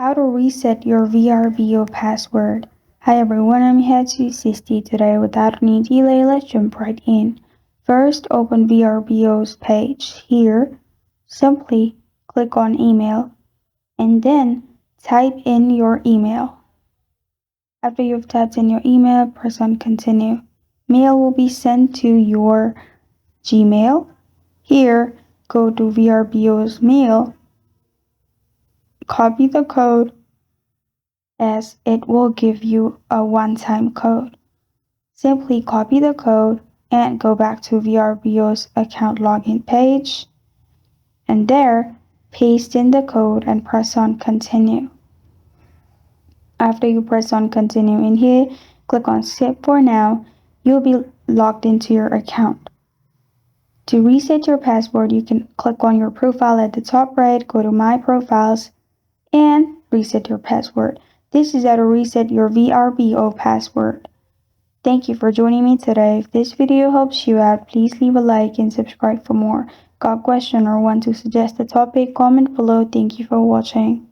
How to reset your Vrbo password. Hi everyone, I'm here to assist you today. Without any delay, let's jump right in. First, open Vrbo's page. Here, simply click on email and then type in your email. After you've typed in your email, press on continue. Mail will be sent to your Gmail. Here, go to Vrbo's mail, copy the code, as it will give you a one-time code. Simply copy the code and go back to Vrbo's account login page, and there paste in the code and press on continue. After you press on continue in here, click on save for now. You'll be logged into your account. To reset your password, you can click on your profile at the top right, go to my profiles, and reset your password. This is how to reset your Vrbo password. Thank you for joining me today. If this video helps you out, please leave a like and subscribe for more. Got a question or want to suggest a topic? Comment below. Thank you for watching.